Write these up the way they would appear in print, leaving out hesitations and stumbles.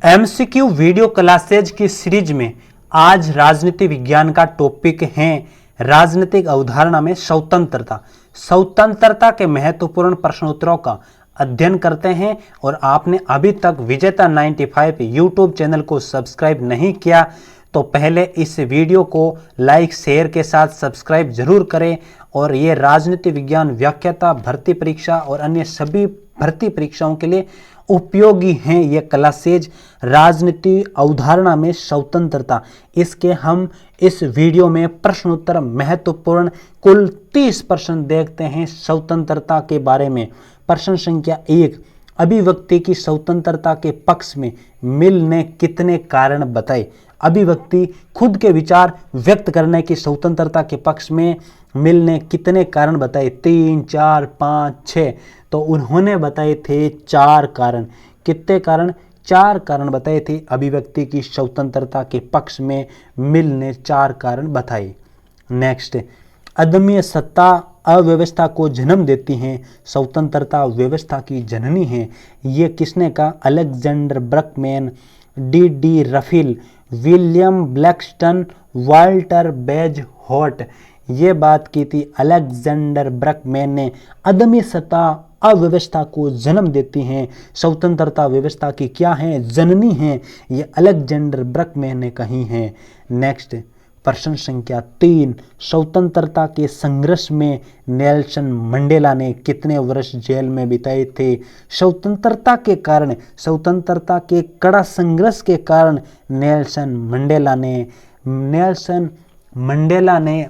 MCQ video classes की series में आज राजनीति विज्ञान का टॉपिक है राजनीतिक अवधारणा में स्वतंत्रता। स्वतंत्रता के महत्वपूर्ण प्रश्नोत्तरों का अध्ययन करते हैं और आपने अभी तक विजेता 95 यूट्यूब चैनल को सब्सक्राइब नहीं किया तो पहले इस वीडियो को लाइक शेयर के साथ सब्सक्राइब जरूर करें। और ये राजनीति विज्ञान व्याख्याता भर्ती परीक्षा और अन्य सभी भर्ती परीक्षाओं के लिए उपयोगी हैं ये क्लासेज राजनीति अवधारणा में स्वतंत्रता। इसके हम इस वीडियो में प्रश्नोत्तर महत्वपूर्ण कुल 30 प्रश्न देखते हैं स्वतंत्रता के बारे में। प्रश्न संख्या 1, अभिव्यक्ति की स्वतंत्रता के पक्ष में मिल ने कितने कारण बताए। अभिव्यक्ति खुद के विचार व्यक्त करने की स्वतंत्रता के पक्ष में मिल ने कितने कारण बताए? 3, 4, 5, 6। तो उन्होंने बताए थे 4 कारण। कितने कारण? 4 कारण बताए थे। अभिव्यक्ति की स्वतंत्रता के पक्ष में मिल ने 4 कारण बताए। नेक्स्ट, अदम्य सत्ता अव्यवस्था को जन्म देती हैं, स्वतंत्रता व्यवस्था की जननी है। ये किसने कहा? Alexander Brackman, D Raphael, William Blackstone, Walter Bagehot. ये बात की थी अलेक्जेंडर ब्रकमैन ने। अदम्य सत्ता अव्यवस्था को जन्म देती हैं, स्वतंत्रता व्यवस्था की क्या है? जननी है। ये अलेक्जेंडर ब्रकमैन ने कही है। नेक्स्ट, प्रश्न संख्या 3, स्वतंत्रता के संघर्ष में नेल्सन मंडेला ने कितने वर्ष जेल में बिताए थे? स्वतंत्रता के कारण, स्वतंत्रता के कड़ा संघर्ष के कारण नेल्सन मंडेला ने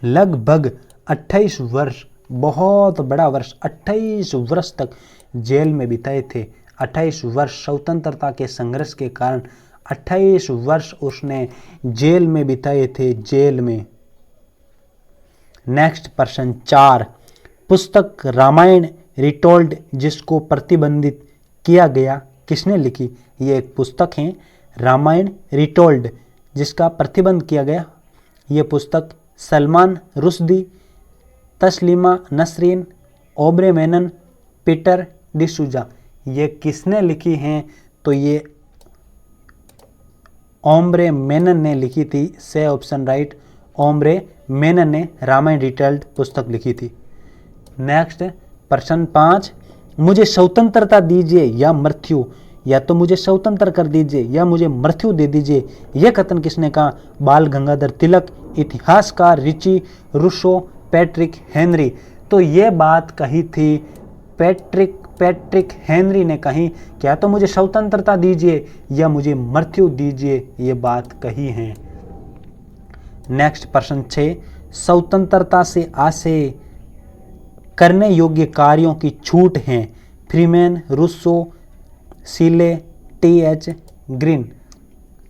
लगभग 28 वर्ष, बहुत बड़ा वर्ष, 28 वर्ष तक जेल में बिताए थे। 28 वर्ष स्वतंत्रता के संघर्ष के कारण 28 वर्ष उसने जेल में बिताए थे, जेल में। नेक्स्ट, प्रश्न 4, पुस्तक रामायण रिटोल्ड जिसको प्रतिबंधित किया गया किसने लिखी? ये एक पुस्तक है रामायण रिटोल्ड जिसका प्रतिबंध किया गया। ये पुस्तक सलमान रुश्दी, तस्लीमा नसरीन, ओब्रे मेनन, पीटर डिसूजा। ये किसने लिखी हैं? तो ये ओब्रे मेनन ने लिखी थी। से ऑप्शन राइट, ओब्रे मेनन ने रामायण रिटोल्ड पुस्तक लिखी थी। नेक्स्ट, प्रश्न 5, मुझे स्वतंत्रता दीजिए या मृत्यु, या तो मुझे स्वतंत्र कर दीजिए या मुझे मृत्यु दे दीजिए। यह कथन किसने कहा? बाल गंगाधर तिलक, इतिहासकार रिची रूसो, पैट्रिक हेनरी। तो ये बात कही थी पैट्रिक हेनरी ने कही, क्या तो मुझे स्वतंत्रता दीजिए या मुझे मृत्यु दीजिए, ये बात कही है। नेक्स्ट, प्रश्न 6, स्वतंत्रता से आशय करने योग्य कार्यों की छूट है। Freeman, Rousseau, Seeley, T H. Green.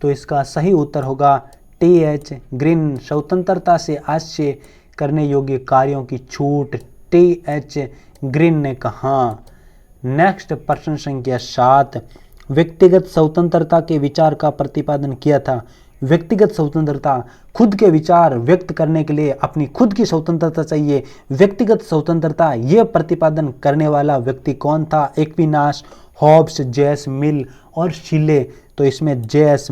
तो इसका सही उत्तर होगा टी.एच. ग्रीन। स्वतंत्रता से आशय करने योग्य कार्यों की छूट टी.एच. ग्रीन ने कहा। नेक्स्ट, प्रश्न संख्या 7, व्यक्तिगत स्वतंत्रता के विचार का प्रतिपादन किया था। व्यक्तिगत स्वतंत्रता, खुद के विचार व्यक्त करने के लिए अपनी खुद की स्वतंत्रता चाहिए। व्यक्तिगत स्वतंत्रता, ये प्रतिपादन करने वाला व्यक्ति कौन था? Aquinas, Hobbs, JS. मिल और शीले। तो इसमें जे.एस.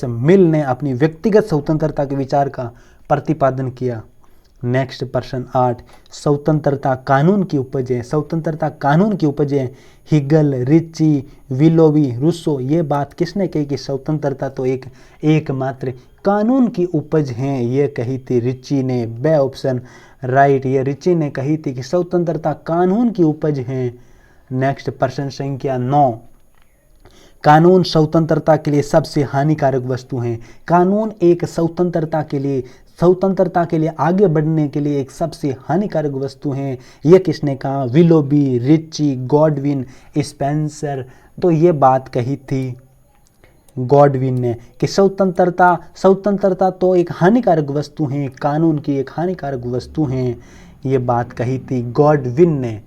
मिल ने अपनी व्यक्तिगत स्वतंत्रता के विचार का प्रतिपादन किया। नेक्स्ट, प्रश्न 8, स्वतंत्रता कानून की उपज है। स्वतंत्रता कानून की उपज है। Hegel, Richie, विलोवी, Rousseau. ये बात किसने कही कि स्वतंत्रता तो एकमात्र कानून की उपज है? ये कही थी रिची ने। बे ऑप्शन राइट, ये रिची ने कही थी कि स्वतंत्रता कानून की उपज है। नेक्स्ट, प्रश्न संख्या 9, कानून स्वतंत्रता के लिए सबसे हानिकारक वस्तु हैं। कानून एक स्वतंत्रता के लिए आगे बढ़ने के लिए एक सबसे हानिकारक वस्तु हैं। यह किसने कहा? Willoughby, Ritchie, Godwin, Spencer. तो ये बात कही थी गॉडविन ने कि स्वतंत्रता तो एक हानिकारक वस्तु है, कानून की एक हानिकारक वस्तु है। ये बात कही थी गॉडविन ने।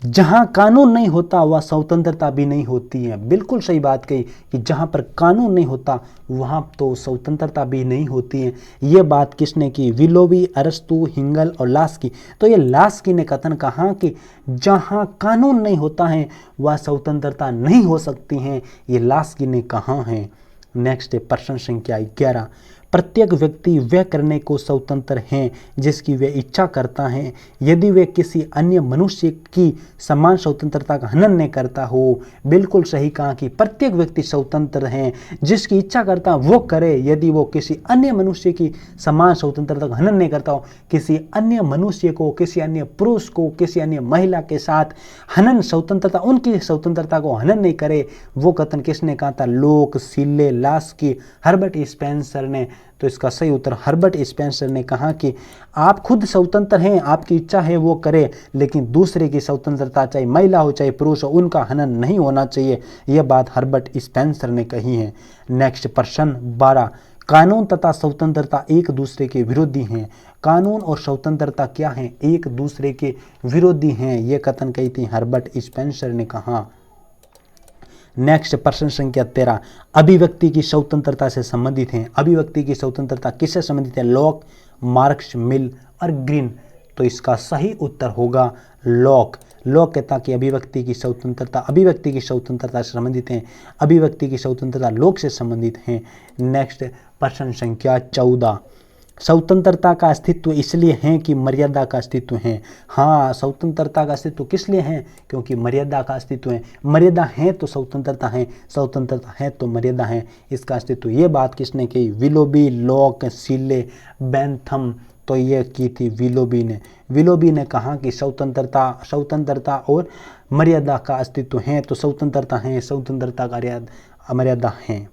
जहां कानून नहीं होता वह स्वतंत्रता भी नहीं होती है। बिल्कुल सही बात कही कि जहां पर कानून नहीं होता वहां तो स्वतंत्रता भी नहीं होती है। ये बात किसने की? विलोबी, अरस्तु, हिंगल और लास्की। तो ये लास्की ने कथन कहा कि जहां कानून नहीं होता है वह स्वतंत्रता नहीं हो सकती है। ये लास्की ने कहा है। नेक्स्ट है प्रश्न संख्या 11। प्रत्येक व्यक्ति वह करने को स्वतंत्र है जिसकी वे इच्छा करता है, यदि वे किसी अन्य मनुष्य की समान स्वतंत्रता का हनन नहीं करता हो। बिल्कुल सही कहा कि प्रत्येक व्यक्ति स्वतंत्र है, जिसकी इच्छा करता वो करे, यदि वो किसी अन्य मनुष्य की समान स्वतंत्रता का हनन नहीं करता हो। किसी अन्य मनुष्य को, किसी अन्य पुरुष को, किसी अन्य महिला के साथ हनन स्वतंत्रता, उनकी स्वतंत्रता को हनन नहीं करे। वो कथन किसने कहा था? लोक, सीले, लास्की, हर्बर्ट स्पेंसर ने। तो इसका सही उत्तर हर्बर्ट स्पेंसर ने कहा कि आप खुद स्वतंत्र हैं, आपकी इच्छा है वो करे, लेकिन दूसरे की स्वतंत्रता, चाहे महिला हो चाहे पुरुष हो, उनका हनन नहीं होना चाहिए। यह बात हर्बर्ट स्पेंसर ने कही है। नेक्स्ट प्रश्न 12। कानून तथा स्वतंत्रता एक दूसरे के विरोधी हैं। कानून और स्वतंत्रता क्या हैं? एक दूसरे के विरोधी हैं। यह कथन कही थी हर्बर्ट स्पेंसर ने कहा। नेक्स्ट प्रश्न संख्या 13। अभिव्यक्ति की स्वतंत्रता से संबंधित हैं। अभिव्यक्ति की स्वतंत्रता किससे संबंधित है? लॉक, मार्क्स, मिल और ग्रीन। तो इसका सही उत्तर होगा लॉक। लॉक कहता कि अभिव्यक्ति की स्वतंत्रता से संबंधित है। अभिव्यक्ति की स्वतंत्रता लॉक से संबंधित है। नेक्स्ट प्रश्न संख्या 14। स्वतंत्रता का अस्तित्व इसलिए है कि मर्यादा का अस्तित्व है। हाँ, स्वतंत्रता का अस्तित्व किस लिए है? क्योंकि मर्यादा का अस्तित्व है। मर्यादा है तो स्वतंत्रता है, स्वतंत्रता है तो मर्यादा है, इसका अस्तित्व। ये बात किसने की? Willoughby, Locke, Seeley, Bentham. तो ये की थी विलोबी ने। विलोबी ने कहा कि स्वतंत्रता और मर्यादा का अस्तित्व है, तो स्वतंत्रता है, स्वतंत्रता का मर्यादा है।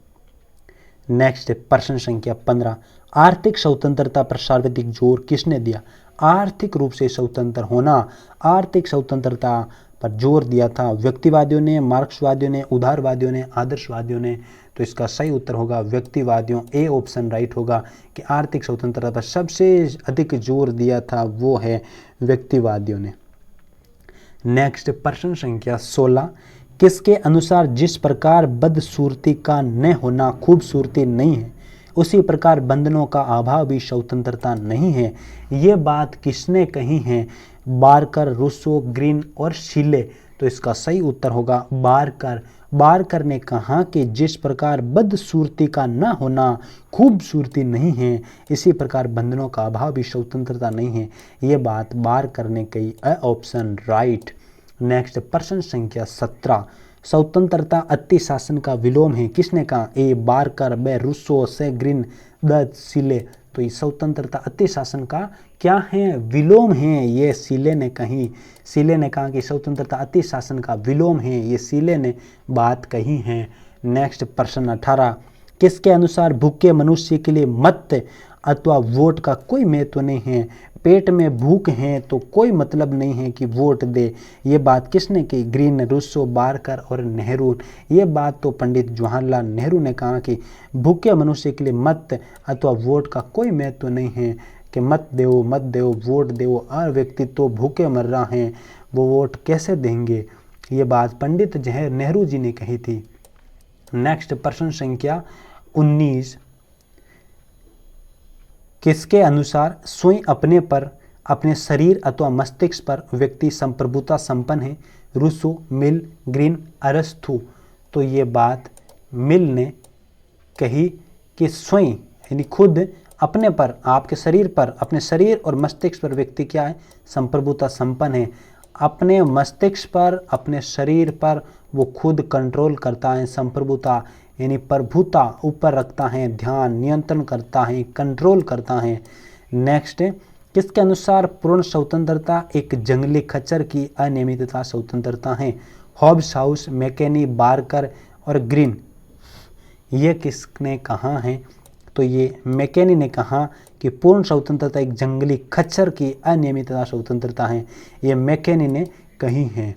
नेक्स्ट प्रश्न संख्या 15। आर्थिक स्वतंत्रता पर सर्वाधिक जोर किसने दिया? आर्थिक रूप से स्वतंत्र होना, आर्थिक स्वतंत्रता पर जोर दिया था व्यक्तिवादियों ने, मार्क्सवादियों ने, उदारवादियों ने, आदर्शवादियों ने। तो इसका सही उत्तर होगा व्यक्तिवादियों। ए ऑप्शन राइट होगा कि आर्थिक स्वतंत्रता पर सबसे अधिक जोर दिया था वो है व्यक्तिवादियों ने। नेक्स्ट प्रश्न संख्या 16। किसके अनुसार जिस प्रकार बदसूरती का न होना खूबसूरती नहीं है, उसी प्रकार बंधनों का अभाव भी स्वतंत्रता नहीं है। ये बात किसने कही है? बारकर, रूसो, ग्रीन और शीले। तो इसका सही उत्तर होगा बारकर। बारकर ने कहा कि जिस प्रकार बदसूरती का न होना खूबसूरती नहीं है, इसी प्रकार बंधनों का अभाव भी स्वतंत्रता नहीं है। ये बात बारकर ने कही। Option right. नेक्स्ट प्रश्न संख्या 17। स्वतंत्रता अति शासन का विलोम है। किसने कहा? ए बारकर, बे रूसो, से ग्रीन, द सीले। तो ये स्वतंत्रता अति शासन का क्या है? विलोम है। ये सीले ने कही। सीले ने कहा कि स्वतंत्रता अति शासन का विलोम है। ये सीले ने बात कही है। नेक्स्ट प्रश्न 18। किसके अनुसार भूखे मनुष्य के लिए मत अथवा वोट का कोई महत्व नहीं है? पेट में भूख है तो कोई मतलब नहीं है कि वोट दे। ये बात किसने की? ग्रीन, रूसो, बारकर और नेहरू। ये बात तो पंडित जवाहरलाल नेहरू ने कहा कि भूखे मनुष्य के लिए मत अथवा वोट का कोई महत्व नहीं है, कि मत दो मत दो, वोट दो। और व्यक्ति तो भूखे मर रहा है, वो वोट कैसे देंगे? ये बात पंडित जवाहरलाल नेहरू जी ने कही थी। नेक्स्ट प्रश्न संख्या 19। किसके अनुसार स्वयं अपने पर, अपने शरीर अथवा मस्तिष्क पर व्यक्ति संप्रभुता संपन्न है? रूसो, मिल, ग्रीन, अरस्तु। तो ये बात मिल ने कही कि स्वयं यानी खुद अपने पर, आपके शरीर पर, अपने शरीर और मस्तिष्क पर व्यक्ति क्या है? संप्रभुता संपन्न है। अपने मस्तिष्क पर, अपने शरीर पर वो खुद कंट्रोल करता है। संप्रभुता यानी प्रभुता ऊपर रखता है, ध्यान, नियंत्रण करता है, कंट्रोल करता है। नेक्स्ट, किसके अनुसार पूर्ण स्वतंत्रता एक जंगली खच्चर की अनियमितता स्वतंत्रता है? हॉब्स, हाउस, मैकेनी, बारकर और ग्रीन। ये किसने कहा है? तो ये मैकेनी ने कहा कि पूर्ण स्वतंत्रता एक जंगली खच्चर की अनियमितता स्वतंत्रता है। ये मैकेनी ने कही है।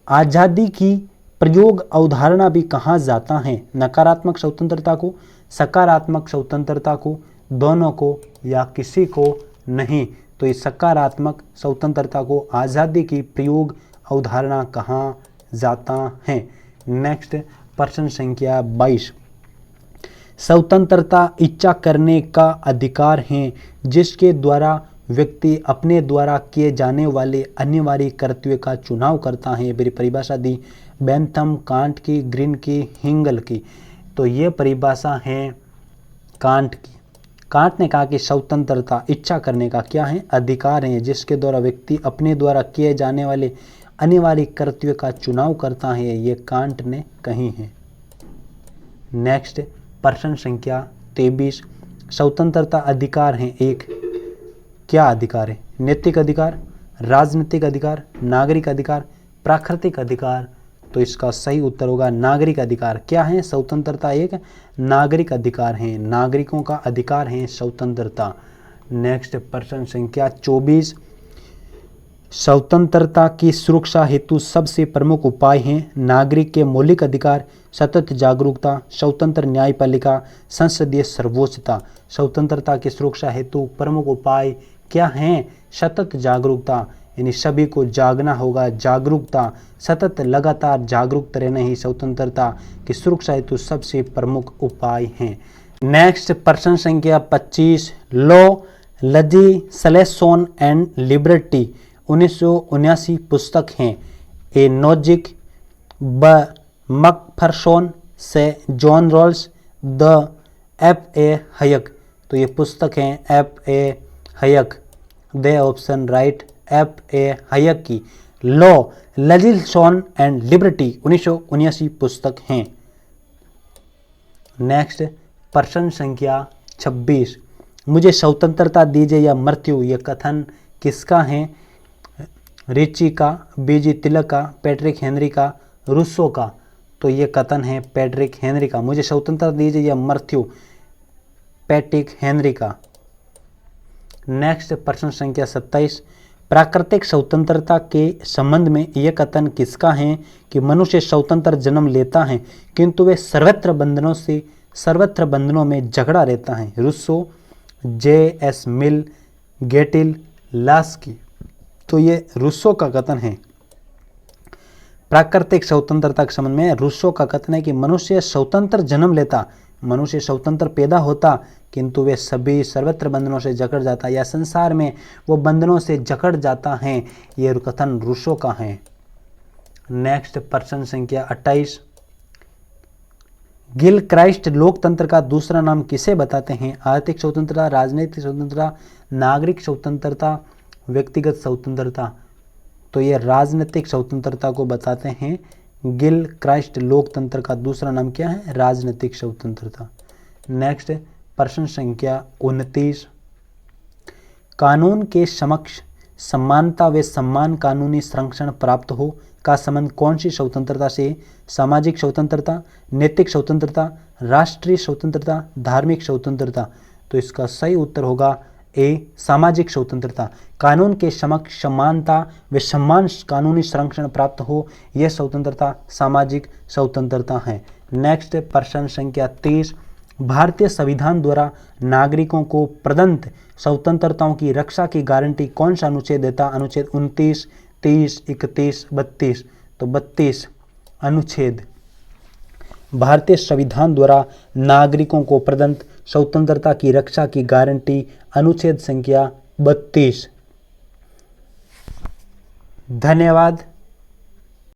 आज़ादी की प्रयोग अवधारणा भी कहा जाता है? नकारात्मक स्वतंत्रता को, सकारात्मक स्वतंत्रता को, दोनों को या किसी को नहीं? तो इस सकारात्मक स्वतंत्रता को आज़ादी की प्रयोग अवधारणा कहा जाता है। नेक्स्ट प्रश्न संख्या 22। स्वतंत्रता इच्छा करने का अधिकार है जिसके द्वारा व्यक्ति अपने द्वारा किए जाने वाले अनिवार्य कर्तव्य का चुनाव करता है। मेरी परिभाषा दी बेंथम, कांट की, ग्रीन की, हिंगल की। तो ये परिभाषा है कांट की। कांट ने कहा कि स्वतंत्रता इच्छा करने का क्या है, अधिकार है जिसके द्वारा व्यक्ति अपने द्वारा किए जाने वाले अनिवार्य कर्तव्य का चुनाव करता है। ये कांट ने कही है। नेक्स्ट प्रश्न संख्या 23। स्वतंत्रता अधिकार है एक, क्या अधिकार है? नैतिक अधिकार, राजनीतिक अधिकार, नागरिक अधिकार, प्राकृतिक अधिकार। तो इसका सही उत्तर होगा नागरिक अधिकार। क्या है? स्वतंत्रता एक नागरिक अधिकार है, नागरिकों का अधिकार है स्वतंत्रता। नेक्स्ट प्रश्न संख्या 24। स्वतंत्रता की सुरक्षा हेतु सबसे प्रमुख उपाय हैं नागरिक के मौलिक अधिकार, सतत जागरूकता, स्वतंत्र न्यायपालिका, संसदीय सर्वोच्चता। स्वतंत्रता की सुरक्षा हेतु प्रमुख उपाय क्या हैं? सतत जागरूकता, यानी सभी को जागना होगा, जागरूकता, सतत लगातार जागरूक रहना ही स्वतंत्रता की सुरक्षा हेतु सबसे प्रमुख उपाय हैं। नेक्स्ट प्रश्न संख्या 25। लॉ, लेजिस्लेशन एंड लिबर्टी 1979 पुस्तक हैं। ए नोजिक, ब मकफरसोन, से जॉन रॉल्स, द F.A. हयक। तो ये पुस्तक हैं F.A. हयक। दे ऑप्शन राइट F.A. हयक की लॉ, लेजिस्लेशन एंड लिबर्टी 1979 पुस्तक हैं। नेक्स्ट प्रश्न संख्या 26। मुझे स्वतंत्रता दीजिए या मृत्यु, यह कथन किसका है? रिची का, बीजी तिलक का, पैट्रिक हेनरी का, रूसो का। तो ये कथन है पैट्रिक हेनरी का। मुझे स्वतंत्रता दीजिए या मृत्यु, पैट्रिक हेनरी का। नेक्स्ट प्रश्न संख्या 27। प्राकृतिक स्वतंत्रता के संबंध में यह कथन किसका है कि मनुष्य स्वतंत्र जन्म लेता है किंतु वे सर्वत्र बंधनों में जकड़ा रहता है? Rousseau, J.S. Mill, Gettell, Laski. तो ये रूसो का कथन है। प्राकृतिक स्वतंत्रता के संबंध में रूसो का कथन है कि मनुष्य स्वतंत्र जन्म लेता, मनुष्य स्वतंत्र पैदा होता किंतु वे सभी सर्वत्र बंधनों से जकड़ जाता, या संसार में वो बंधनों से जकड़ जाता है। ये कथन रूसो का है। नेक्स्ट प्रश्न संख्या 28। गिल क्राइस्ट लोकतंत्र का दूसरा नाम किसे बताते हैं? आर्थिक स्वतंत्रता, राजनीतिक स्वतंत्रता, नागरिक स्वतंत्रता, व्यक्तिगत स्वतंत्रता। तो ये राजनीतिक स्वतंत्रता को बताते हैं। गिल क्राइस्ट लोकतंत्र का दूसरा नाम क्या है? राजनीतिक स्वतंत्रता। नेक्स्ट प्रश्न संख्या 29। कानून के समक्ष समानता व सम्मान कानूनी संरक्षण प्राप्त हो का संबंध कौन सी स्वतंत्रता से? सामाजिक स्वतंत्रता, नैतिक स्वतंत्रता, राष्ट्रीय स्वतंत्रता, धार्मिक स्वतंत्रता। तो इसका सही उत्तर होगा ए, सामाजिक स्वतंत्रता। कानून के समक्ष समानता व सम्मान कानूनी संरक्षण प्राप्त हो, यह स्वतंत्रता सामाजिक स्वतंत्रता है। नेक्स्ट प्रश्न संख्या 30। भारतीय संविधान द्वारा नागरिकों को प्रदत्त स्वतंत्रताओं की रक्षा की गारंटी कौन सा अनुच्छेद देता? अनुच्छेद 29, 30, 31, 32। तो 32 अनुच्छेद भारतीय संविधान द्वारा नागरिकों को प्रदत्त स्वतंत्रता की रक्षा की गारंटी, अनुच्छेद संख्या 32। धन्यवाद।